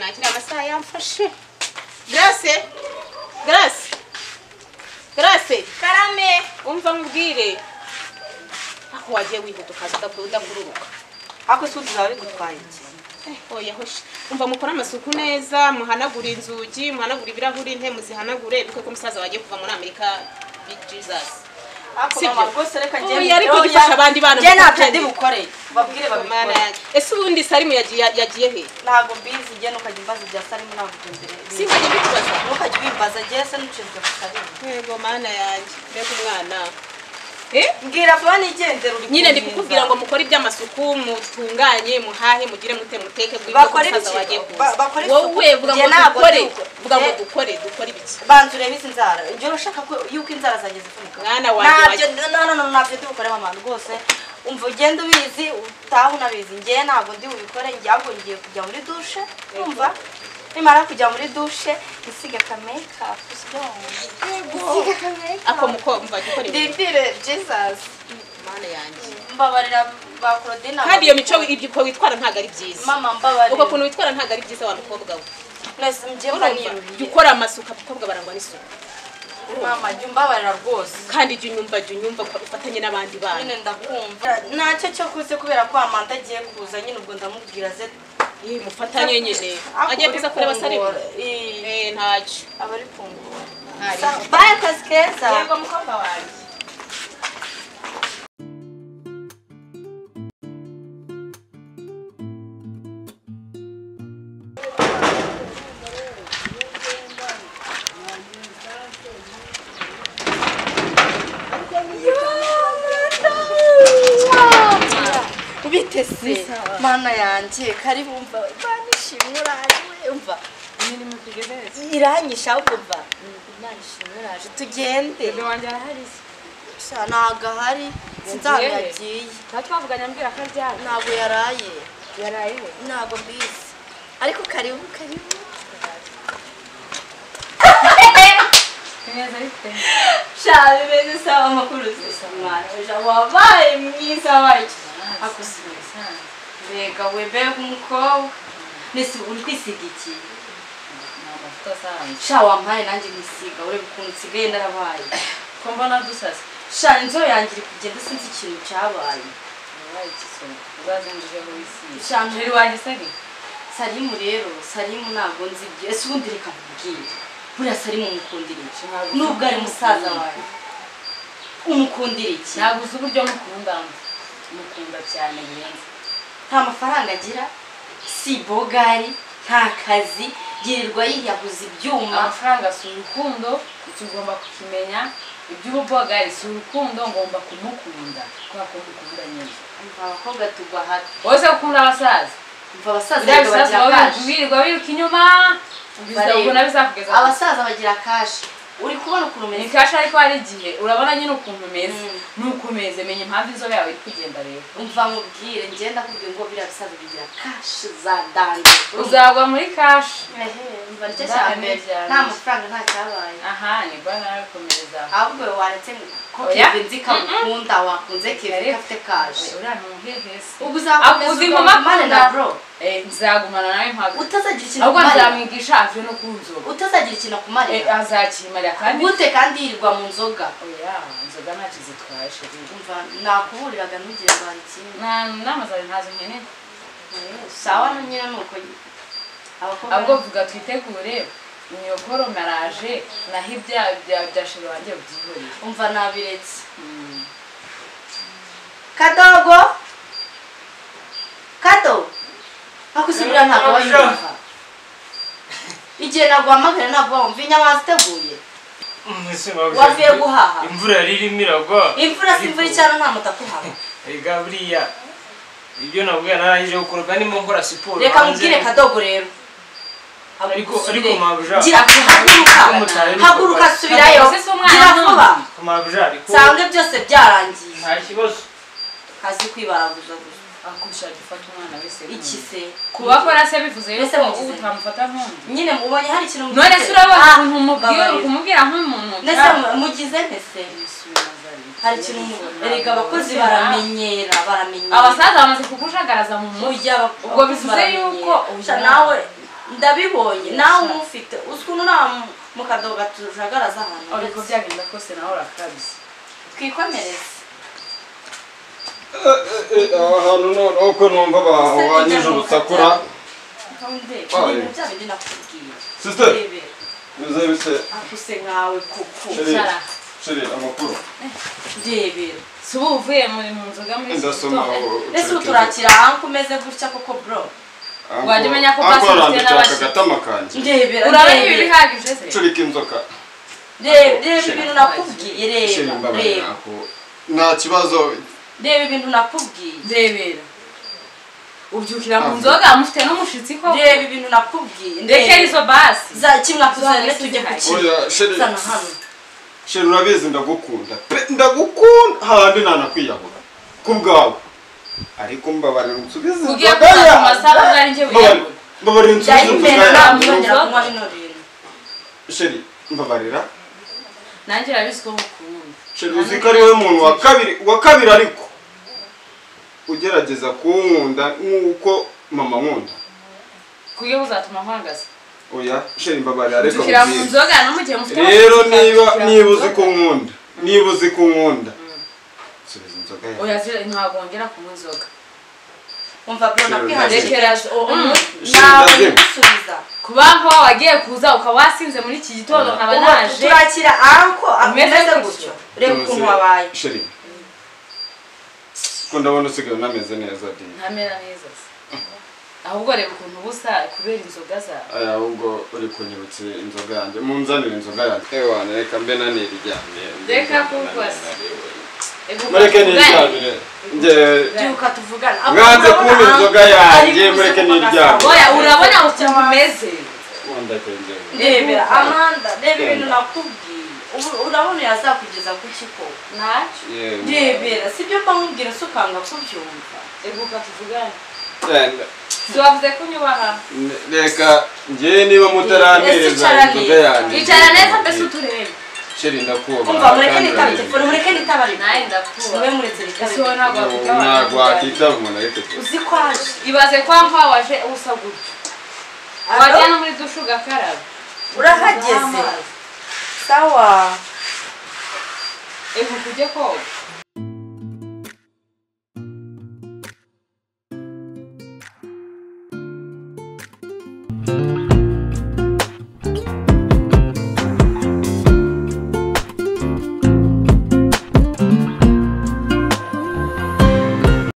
nakira amasaha yamfashe. Grace Karame umva mubwire ako wagiye wihuta kaza udakururuka ako suti zawe gutwaye iki oya hoshi umva mukora amasuku neza muhanagura inzugi muhanagura ibirahuri nte muzihanagure biko ko musaza wagiye kuva muri Amerika Jesus ako mama rwose reka ngiye ariko gifasha abandi bana je ntabyo ndi bukore babwire babikore ese ubundi Salimu yagiye he ntago mbizi je nukajya imbaza bya Salimu ntabwo mbere singaje bitubaza nukajya bimbaza je se nucizwe Salimu yego mana yanjye mbega umwana mbwira vuba nigendera uri nyine ndi kukubwira ngo mukore iby'amasuku mutunganye muhahe mugire muteke bw'umusaza wagiye wowe vuga ngo dukore ibiki banzure bizi inzara njye urashaka ko yuko inzara zanjye zifunika mwana wanjye ntabyo ndi bukore mama rwose umva ugenda ubizi utaha unabizi njye ntabwo ndi bubikore njye ahubwo ngiye kujya muri dushe umva nimara kujya muri dushe isiga kameka isiga kameka ako mukomva gikora ndindire Jesus mana yanjye mbabarira ba Claudine kandi iyo mico ibyo witwara ntago ari byiza mama mbabarira uko kuntu witwara ntago ari byiza wa mukobwa we nese mje mbaniruriye gukora amasuka abakobwa barangwa n'isuku mama jya umbabarira rwose kandi jya unyumva ufatanye n'abandi bana nyine ndakumva ntacyo cyo kuze kubera ko Amanda agiye kuza nyine ubwo ndamubwira ze mufatanye nyine agiye kuza kureba Salimu ntacyo abari fungura bye akazi keza yego mukobwa wanjye bitese mana yanjye kari bumva banishimwe uraje umva nini mutugezeze iranyisha umva banishimwe uraje tugende bebe wanje arahari sha naga hari sinzana yagiye twavuganya mbwira ko aryana ntago yaraye ntago mbizi ariko karibu neza bite sha bebe sawa makuru zisa mwana wabaye mwiza waje akusiza mbega webe umukobwa nese uri kwisiga iki amavuta sanze sha wampaye nanjye nisiga uri ukuntu nsigaye narabaye ko mbona dusase sha inzo yanjye iri kugenda sinzi ikintu cyabaye wabaye ikisomo uzazinjije mu isi sha ntiri wagisari Salimu rero Salimu ntabwo nzi ibyo ese ubundi reka nkubwire buriya Salimu umukundira iki nubwo ari musaza wawe umukundira iki ntabwo uzi uburyo mukunda cyane birenze nta mafaranga agira si bogari nta kazi yirirwa yiyahuza ibyuma amafaranga si urukundo icyo ugomba kukimenya iby'ubugari si urukundo ngomba kumukunda kubera ko mukunda nyine abakobwa tugwa hato bose ukunda abasaza wirirwa wiruka inyuma abasaza bagira kashi uri kubona ukuntu umeze ni kashi ariko hari igihe urabona nyine ukuntu umeze nuko umeze menya impamvu inzobe yawe iri kugenda rero umva mubwire ngenda kubwira ngo biriya bisaza bigira kashi za danje uzagwa muri kashi umva nicyo cyane nta mafaranga nta cyabaye aha ni bwana arakomereza ahubwo waretse ko Kevin kamukunda wakunze Kevin afite kashi uriya ni umuhehesi ubu uzakomeza na bro nzagumana nawe mpaga utazagira ikintu ahubwo nzamwigisha avyo no kunzoga utazagira ikintu kumarira azakimarira kandi gute kandi yirirwa mu nzoga oya inzoga ntacyo zitwaye sheri umva nakuburiraga ntugire ngo hari ikindi n'amazabi ntazo nkeneye sawa nyine nuko ahubwo vuga twitegure imyokoro maraje naho ibya sheri wanjye byihoreye umva nabiretse kadogo akusubira ntabwo wayumva igihe naguhamagara ntabwo wumva inyama ziteguye wavuye guhaha imvura yari irimo iragwa imvura si imvura icyana nta mutaka uhaba ega buriya ibyo nabwiye narangije gukora kandi mo nkora siporo reka mubwire kadogo rero ariko mabuja haguruka subirayo gira vuba mabuja ariko sange byose byarangiye nta kibazo kazi kwibaraguza gusa akusha gifata umwana wese iki se kubakora se bivuze yuko utamufata nk'undi nyine mubonye hari ikintu none se urabona ukuntu umubwira nk'umuntu ndetse mugize ntese hari ikintu erega abakozi baramenyera abasaza bamaze kukushagaraza mu mujyi ubwo bivuze yuko nawe ndabibonye nawe umufite ukuntu nta mu kadoga tujagaraza ahantu ariko byagenda kose nawe urakabye twikomereze ahantu none uko numva banyije urusakura sister uzabise akuse nkawe kuko sheri amakuru ndebera si ubu uvuye mu nzoga muri ndasoma ese turakira ahantu umeze gutya koko bro wajya umenya ko basi ufite n'abashyi ndebera urabona ibi bihagije se curika inzoka reba ibintu nakubwiye reba nta kibazo reba ibintu nakubwiye ndebera ubyukira mu nzoga mufite n'umushitsi ko reba ibintu nakubwiye ndekera izo basi za kimwe tuzane tujye ku kintu sana hano sheri urabizi ndagukunda ndagukunda handi nanakwiyahura ku bwawe ariko mbabarira unsubize ugiye kuza mu masaha bwari njye wiyahura mbabarira unsubize inzoga yawe sheri mbabarira nanjye urabizi ko mukunda sheri uzi ko ari we muntu wa kabiri ariko ugerageza kunkunda nk'uko mama nkunda kugiye kuzatuma nkwagaza oya sheri mbabarira ariko ubyukira mu nzoga no mu gihe mufite rero niba uzi ko nkunda subiza inzoga yawe oya ntabwo wongera kunywa inzoga umva bro nakwihanjekera nawe gusubiza kubaho wagiye kuza ukaba wasinze muri iki gitondo nkaba naje turakira anko ameze gutyo reba ukuntu wabaye sheri ko ndabona usigaye unameze neza di ntamera neza ahubwo reba ukuntu ubusa kubera inzoga zawe ahubwo uri kunyibutsa inzoga yanjye munzanire inzoga yanjye ewana reka mbe naniryamye reka kukwasa mureke niryamire byuka tuvugana mwanze kumpa inzoga yanjye mureke niryamire oya urabona ukuntu umeze ndebera Amanda reba ibintu nakubwiye urabona yazakugeza ku kiko ntacyo ndebera sibyo mbamubwira se ukanga kubyumva reka tuvugane tubavuze ko unyubaha reka njye niba mutaramereza inzoga yanjye icara neza mbese uturebe sheri ndakubaha umva mureke nitaba telefone mureke nitaba nawe ndakubaha niwe muretse ese wowe ntabwo wakwitaba ntabwo wakitaba umuntu ariko uzi ko aje ibaze ko aho waje usa gutyo wajya no muri dushe ugakaraba urahageze sawa ego kujye koga